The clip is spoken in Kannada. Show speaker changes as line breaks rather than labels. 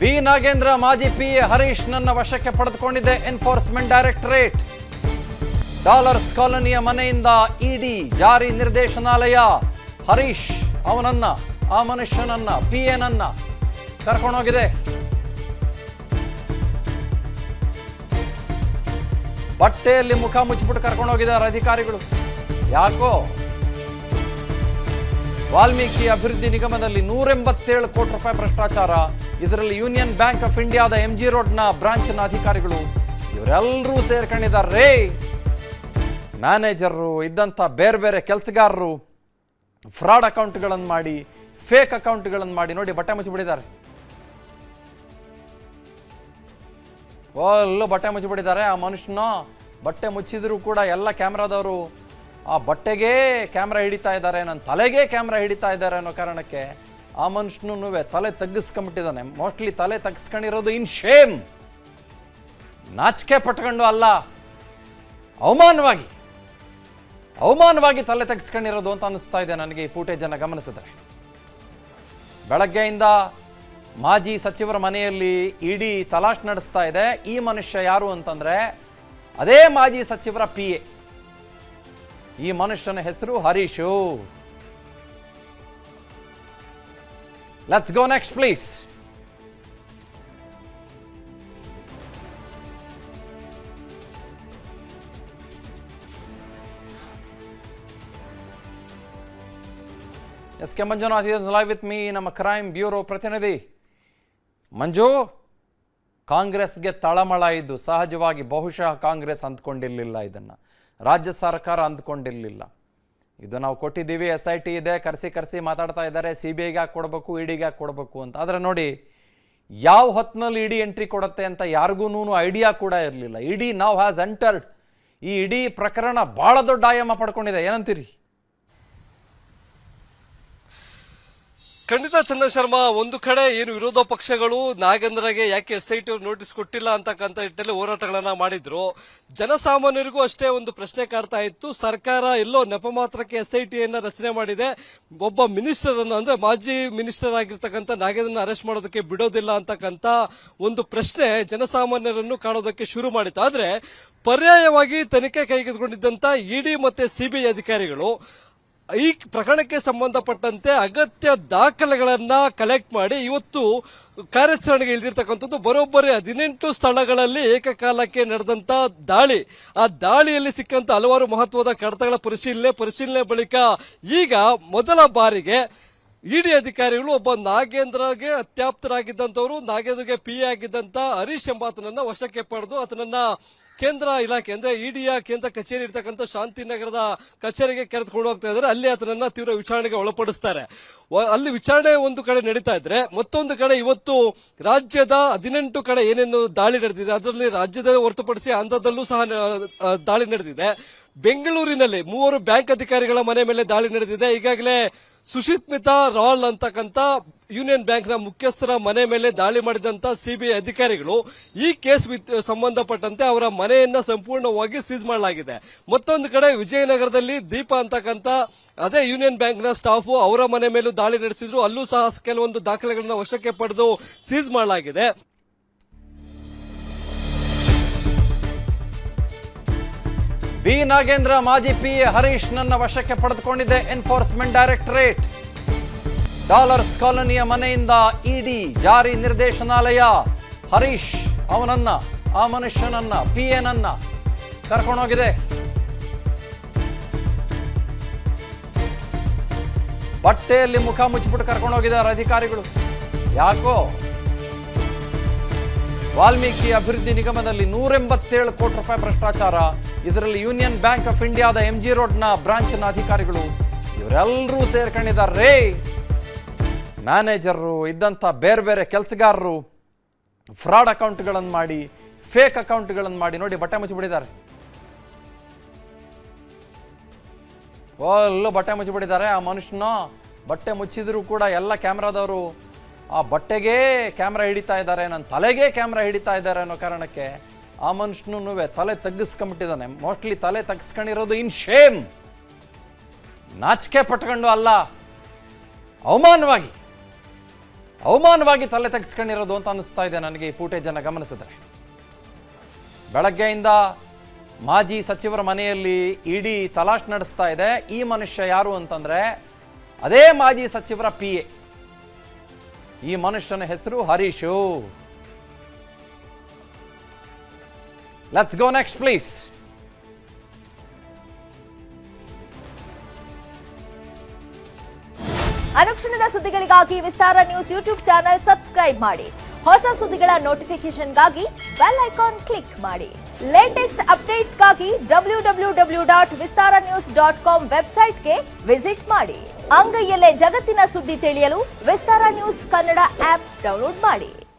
ಬಿ ನಾಗೇಂದ್ರ ಮಾಜಿ ಪಿಎ ಹರೀಶ್ ನನ್ನ ವಶಕ್ಕೆ ಪಡೆದುಕೊಂಡಿದೆ ಎನ್ಫೋರ್ಸ್ಮೆಂಟ್ ಡೈರೆಕ್ಟರೇಟ್. ಡಾಲರ್ಸ್ ಕಾಲೋನಿಯ ಮನೆಯಿಂದ ಇಡಿ ಜಾರಿ ನಿರ್ದೇಶನಾಲಯ ಹರೀಶ್ ಅವನನ್ನ ಆ ಮನುಷ್ಯನನ್ನ ಪಿಎನನ್ನ ಕರ್ಕೊಂಡೋಗಿದೆ. ಬಟ್ಟೆಯಲ್ಲಿ ಮುಖ ಮುಚ್ಚಿಬಿಟ್ಟು ಕರ್ಕೊಂಡೋಗಿದ್ದಾರೆ ಅಧಿಕಾರಿಗಳು. ಯಾಕೋ ವಾಲ್ಮೀಕಿ ಅಭಿವೃದ್ಧಿ ನಿಗಮದಲ್ಲಿ 187 ಕೋಟಿ ರೂಪಾಯಿ ಭ್ರಷ್ಟಾಚಾರ. ಇದರಲ್ಲಿ ಯೂನಿಯನ್ ಬ್ಯಾಂಕ್ ಆಫ್ ಇಂಡಿಯಾದ MG ರೋಡ್ನ ಬ್ರಾಂಚ್ನ ಅಧಿಕಾರಿಗಳು ಇವರೆಲ್ಲರೂ ಸೇರ್ಕೊಂಡಿದ್ದಾರೆ. ಮ್ಯಾನೇಜರು ಇದ್ದಂಥ ಬೇರೆ ಬೇರೆ ಕೆಲಸಗಾರರು ಫ್ರಾಡ್ ಅಕೌಂಟ್ಗಳನ್ನು ಮಾಡಿ, ಫೇಕ್ ಅಕೌಂಟ್ಗಳನ್ನು ಮಾಡಿ ನೋಡಿ ಬಟ್ಟೆ ಮುಚ್ಚಿಬಿಟ್ಟಿದ್ದಾರೆ. ಎಲ್ಲೂ ಬಟ್ಟೆ ಮುಚ್ಚಿಬಿಟ್ಟಿದ್ದಾರೆ. ಆ ಮನುಷ್ಯನ ಬಟ್ಟೆ ಮುಚ್ಚಿದ್ರು ಕೂಡ ಎಲ್ಲ ಕ್ಯಾಮ್ರಾದವರು ಆ ಬಟ್ಟೆಗೆ ಕ್ಯಾಮ್ರಾ ಹಿಡಿತಾ ಇದ್ದಾರೆ, ನನ್ನ ತಲೆಗೆ ಕ್ಯಾಮ್ರಾ ಹಿಡಿತಾ ಇದ್ದಾರೆ ಅನ್ನೋ ಕಾರಣಕ್ಕೆ ಆ ಮನುಷ್ಯನೂ ತಲೆ ತಗ್ಗಿಸ್ಕೊಂಡ್ಬಿಟ್ಟಿದ್ದಾನೆ. ಮೋಸ್ಟ್ಲಿ ತಲೆ ತಗ್ಸ್ಕೊಂಡಿರೋದು ಇನ್ ಶೇಮ್, ನಾಚಿಕೆ ಪಟ್ಕೊಂಡು ಅಲ್ಲ, ಅವಮಾನವಾಗಿ ತಲೆ ತಗ್ಸ್ಕೊಂಡಿರೋದು ಅಂತ ಅನ್ನಿಸ್ತಾ ಇದೆ ನನಗೆ ಈ ಫೂಟೇಜನ್ನು ಗಮನಿಸಿದ್ರೆ. ಬೆಳಗ್ಗೆಯಿಂದ ಮಾಜಿ ಸಚಿವರ ಮನೆಯಲ್ಲಿ ಇಡಿ ತಲಾಶ್ ನಡೆಸ್ತಾ ಇದೆ. ಈ ಮನುಷ್ಯ ಯಾರು ಅಂತಂದ್ರೆ ಅದೇ ಮಾಜಿ ಸಚಿವರ PA. ಈ ಮನುಷ್ಯನ ಹೆಸರು Harish. Let's go next please. S K Manjunath is live with me, ನಮ್ಮ ಕ್ರೈಮ್ ಬ್ಯೂರೋ ಪ್ರತಿನಿಧಿ ಮಂಜು. ಕಾಂಗ್ರೆಸ್ಗೆ ತಳಮಳ ಇದ್ದು ಸಹಜವಾಗಿ ಬಹುಶಃ ಕಾಂಗ್ರೆಸ್ ಅಂದ್ಕೊಂಡಿರಲಿಲ್ಲ, ಇದನ್ನು ರಾಜ್ಯ ಸರ್ಕಾರ ಅಂದ್ಕೊಂಡಿರಲಿಲ್ಲ. ಇದು ನಾವು ಕೊಟ್ಟಿದ್ದೀವಿ, SIT ಇದೆ, ಕರೆಸಿ ಮಾತಾಡ್ತಾ ಇದ್ದಾರೆ, CBIಗೆ ಯಾಕೆ ಕೊಡಬೇಕು, ಇಡಿಗೆ ಯಾಕೆ ಕೊಡಬೇಕು ಅಂತ. ಆದರೆ ನೋಡಿ ಯಾವ ಹೊತ್ತಿನಲ್ಲಿ ಇಡಿ ಎಂಟ್ರಿ ಕೊಡುತ್ತೆ ಅಂತ ಯಾರಿಗೂ ಐಡಿಯಾ ಕೂಡ ಇರಲಿಲ್ಲ. ಇಡಿ ನಾವ್ ಹ್ಯಾಸ್ ಎಂಟರ್ಡ್. ಈ ಇಡೀ ಪ್ರಕರಣ ಭಾಳ ದೊಡ್ಡ ಆಯಾಮ ಪಡ್ಕೊಂಡಿದೆ, ಏನಂತೀರಿ?
ಖಂಡಿತ ಚಂದನ್ ಶರ್ಮಾ, ಒಂದು ಕಡೆ ಏನು ವಿರೋಧ ಪಕ್ಷಗಳು ನಾಗೇಂದ್ರಗೆ ಯಾಕೆ SIT ನೋಟಿಸ್ ಕೊಟ್ಟಿಲ್ಲ ಅಂತಕ್ಕಂಥ ನಿಟ್ಟಿನಲ್ಲಿ ಹೋರಾಟಗಳನ್ನ ಮಾಡಿದ್ರು. ಜನಸಾಮಾನ್ಯರಿಗೂ ಅಷ್ಟೇ ಒಂದು ಪ್ರಶ್ನೆ ಕಾಡ್ತಾ ಇತ್ತು. ಸರ್ಕಾರ ಎಲ್ಲೋ ನೆಪ ಮಾತ್ರಕ್ಕೆ SIT ರಚನೆ ಮಾಡಿದೆ, ಒಬ್ಬ ಮಿನಿಸ್ಟರ್ ಅನ್ನು ಅಂದ್ರೆ ಮಾಜಿ ಮಿನಿಸ್ಟರ್ ಆಗಿರ್ತಕ್ಕಂಥ ನಾಗೇಂದ್ರನ ಅರೆಸ್ಟ್ ಮಾಡೋದಕ್ಕೆ ಬಿಡೋದಿಲ್ಲ ಅಂತಕ್ಕಂಥ ಒಂದು ಪ್ರಶ್ನೆ ಜನಸಾಮಾನ್ಯರನ್ನು ಕಾಡೋದಕ್ಕೆ ಶುರು ಮಾಡಿತ್ತು. ಆದ್ರೆ ಪರ್ಯಾಯವಾಗಿ ತನಿಖೆ ಕೈಗೆತ್ತಿಕೊಂಡಿದ್ದಂತ ಇಡಿ ಮತ್ತೆ CBI ಅಧಿಕಾರಿಗಳು ಈ ಪ್ರಕರಣಕ್ಕೆ ಸಂಬಂಧಪಟ್ಟಂತೆ ಅಗತ್ಯ ದಾಖಲೆಗಳನ್ನ ಕಲೆಕ್ಟ್ ಮಾಡಿ ಇವತ್ತು ಕಾರ್ಯಾಚರಣೆಗೆ ಇಳಿದಿರ್ತಕ್ಕಂಥದ್ದು. ಬರೋಬ್ಬರಿ 18 ಸ್ಥಳಗಳಲ್ಲಿ ಏಕಕಾಲಕ್ಕೆ ನಡೆದಂತ ದಾಳಿ, ಆ ದಾಳಿಯಲ್ಲಿ ಸಿಕ್ಕಂತ ಹಲವಾರು ಮಹತ್ವದ ಕಡತಗಳ ಪರಿಶೀಲನೆ ಬಳಿಕ ಈಗ ಮೊದಲ ಬಾರಿಗೆ ಇಡಿ ಅಧಿಕಾರಿಗಳು ಒಬ್ಬ ನಾಗೇಂದ್ರಗೆ ಅತ್ಯಾಪ್ತರಾಗಿದ್ದಂಥವರು, ನಾಗೇಂದ್ರಗೆ PA ಆಗಿದ್ದಂತ ಹರೀಶ್ ಎಂಬಾತನನ್ನ ವಶಕ್ಕೆ ಪಡೆದು ಆತನನ್ನ ಕೇಂದ್ರ ಇಲಾಖೆ ಅಂದ್ರೆ ಇಡಿಯ ಕೇಂದ್ರ ಕಚೇರಿ ಇರ್ತಕ್ಕಂಥ ಶಾಂತಿನಗರದ ಕಚೇರಿಗೆ ಕರೆದುಕೊಂಡು ಹೋಗ್ತಾ ಇದ್ದಾರೆ. ಅಲ್ಲಿ ಆತನನ್ನ ತೀವ್ರ ವಿಚಾರಣೆಗೆ ಒಳಪಡಿಸ್ತಾರೆ. ಅಲ್ಲಿ ವಿಚಾರಣೆ ಒಂದು ಕಡೆ ನಡೀತಾ ಇದ್ರೆ, ಮತ್ತೊಂದು ಕಡೆ ಇವತ್ತು ರಾಜ್ಯದ 18 ಕಡೆ ಏನೇನು ದಾಳಿ ನಡೆದಿದೆ ಅದರಲ್ಲಿ ರಾಜ್ಯದ ಹೊರತುಪಡಿಸಿ ಆಂಧ್ರದಲ್ಲೂ ಸಹ ದಾಳಿ ನಡೆದಿದೆ. ಬೆಂಗಳೂರಿನಲ್ಲಿ 3 ಬ್ಯಾಂಕ್ ಅಧಿಕಾರಿಗಳ ಮನೆ ಮೇಲೆ ದಾಳಿ ನಡೆದಿದೆ. ಈಗಾಗಲೇ ಸುಶಿಸ್ಮಿತಾ ರಾಲ್ ಅಂತಕ್ಕಂಥ ಯೂನಿಯನ್ ಬ್ಯಾಂಕ್ ನ ಮುಖ್ಯಸ್ಥರ ಮನೆ ಮೇಲೆ ದಾಳಿ ಮಾಡಿದಂತ CBI ಅಧಿಕಾರಿಗಳು ಈ ಕೇಸ್ ಸಂಬಂಧಪಟ್ಟಂತೆ ಅವರ ಮನೆಯನ್ನ ಸಂಪೂರ್ಣವಾಗಿ ಸೀಸ್ ಮಾಡಲಾಗಿದೆ. ಮತ್ತೊಂದು ಕಡೆ ವಿಜಯನಗರದಲ್ಲಿ ದೀಪಾ ಅಂತಕ್ಕಂಥ ಅದೇ ಯೂನಿಯನ್ ಬ್ಯಾಂಕ್ ನ ಸ್ಟಾಫ್ ಅವರ ಮನೆ ಮೇಲೂ ದಾಳಿ ನಡೆಸಿದ್ರು. ಅಲ್ಲೂ ಸಹ ಕೆಲವೊಂದು ದಾಖಲೆಗಳನ್ನ ವಶಕ್ಕೆ ಪಡೆದು ಸೀಸ್ ಮಾಡಲಾಗಿದೆ.
ಬಿ ನಾಗೇಂದ್ರ ಮಾಜಿ PA ಹರೀಶ್ ನನ್ನ ವಶಕ್ಕೆ ಪಡೆದುಕೊಂಡಿದೆ ಎನ್ಫೋರ್ಸ್ಮೆಂಟ್ ಡೈರೆಕ್ಟರೇಟ್. ಡಾಲರ್ಸ್ ಕಾಲೋನಿಯ ಮನೆಯಿಂದ ಇಡಿ ಜಾರಿ ನಿರ್ದೇಶನಾಲಯ ಹರೀಶ್ ಅವನನ್ನ ಆ ಮನುಷ್ಯನನ್ನ PAನನ್ನ ಕರ್ಕೊಂಡೋಗಿದೆ. ಬಟ್ಟೆಯಲ್ಲಿ ಮುಖ ಮುಚ್ಚಿಬಿಟ್ಟು ಕರ್ಕೊಂಡೋಗಿದ್ದಾರೆ ಅಧಿಕಾರಿಗಳು. ಯಾಕೋ ವಾಲ್ಮೀಕಿ ಅಭಿವೃದ್ಧಿ ನಿಗಮದಲ್ಲಿ 187 ಕೋಟಿ ರೂಪಾಯಿ ಭ್ರಷ್ಟಾಚಾರ. ಇದರಲ್ಲಿ ಯೂನಿಯನ್ ಬ್ಯಾಂಕ್ ಆಫ್ ಇಂಡಿಯಾದ MG ರೋಡ್ನ ಬ್ರಾಂಚ್ನ ಅಧಿಕಾರಿಗಳು ಇವರೆಲ್ಲರೂ ಸೇರ್ಕೊಂಡಿದ್ದಾರೆ. ಮ್ಯಾನೇಜರು ಇದ್ದಂಥ ಬೇರೆ ಬೇರೆ ಕೆಲಸಗಾರರು ಫ್ರಾಡ್ ಅಕೌಂಟ್ಗಳನ್ನು ಮಾಡಿ, ಫೇಕ್ ಅಕೌಂಟ್ಗಳನ್ನು ಮಾಡಿ ನೋಡಿ ಬಟ್ಟೆ ಮುಚ್ಚಿಬಿಟ್ಟಿದ್ದಾರೆ. ಎಲ್ಲೂ ಬಟ್ಟೆ ಮುಚ್ಚಿಬಿಟ್ಟಿದ್ದಾರೆ. ಆ ಮನುಷ್ಯನ ಬಟ್ಟೆ ಮುಚ್ಚಿದ್ರು ಕೂಡ ಎಲ್ಲ ಕ್ಯಾಮ್ರಾದವರು ಆ ಬಟ್ಟೆಗೆ ಕ್ಯಾಮ್ರಾ ಹಿಡಿತಾ ಇದ್ದಾರೆ, ನನ್ನ ತಲೆಗೆ ಕ್ಯಾಮ್ರಾ ಹಿಡಿತಾ ಇದ್ದಾರೆ ಅನ್ನೋ ಕಾರಣಕ್ಕೆ ಆ ಮನುಷ್ಯನೂ ತಲೆ ತಗ್ಗಿಸ್ಕೊಂಡ್ಬಿಟ್ಟಿದ್ದಾನೆ. ಮೋಸ್ಟ್ಲಿ ತಲೆ ತಗ್ಸ್ಕೊಂಡಿರೋದು ಇನ್ ಶೇಮ್, ನಾಚಿಕೆ ಪಟ್ಕೊಂಡು ಅಲ್ಲ, ಅವಮಾನವಾಗಿ ತಲೆ ತೆಗೆಸ್ಕೊಂಡಿರೋದು ಅಂತ ಅನ್ನಿಸ್ತಾ ಇದೆ ನನಗೆ ಈ ಫೂಟೇಜನ್ನು ಗಮನಿಸಿದ್ರೆ. ಬೆಳಗ್ಗೆಯಿಂದ ಮಾಜಿ ಸಚಿವರ ಮನೆಯಲ್ಲಿ ಇಡಿ ತಲಾಶ್ ನಡೆಸ್ತಾ ಇದೆ. ಈ ಮನುಷ್ಯ ಯಾರು ಅಂತಂದ್ರೆ ಅದೇ ಮಾಜಿ ಸಚಿವರ PA. ಈ ಮನುಷ್ಯನ ಹೆಸರು Harish. Let's go next please.
ಅನುಕ್ಷಣದ ಸುದ್ದಿಗಳಿಗಾಗಿ ವಿಸ್ತಾರ ನ್ಯೂಸ್ ಯೂಟ್ಯೂಬ್ ಚಾನೆಲ್ ಸಬ್ಸ್ಕ್ರೈಬ್ ಮಾಡಿ. ಹೊಸ ಸುದ್ದಿಗಳ ನೋಟಿಫಿಕೇಶನ್ಗಾಗಿ ಬೆಲ್ ಐಕಾನ್ ಕ್ಲಿಕ್ ಮಾಡಿ. ಲೇಟೆಸ್ಟ್ ಅಪ್ಡೇಟ್ಸ್ಗಾಗಿ www.vistaranews.com ವೆಬ್ಸೈಟ್ಗೆ ವಿಸಿಟ್ ಮಾಡಿ. ಅಂಗೈಯಲ್ಲೇ ಜಗತ್ತಿನ ಸುದ್ದಿ ತಿಳಿಯಲು ವಿಸ್ತಾರ ನ್ಯೂಸ್ ಕನ್ನಡ ಆಪ್ ಡೌನ್ಲೋಡ್ ಮಾಡಿ.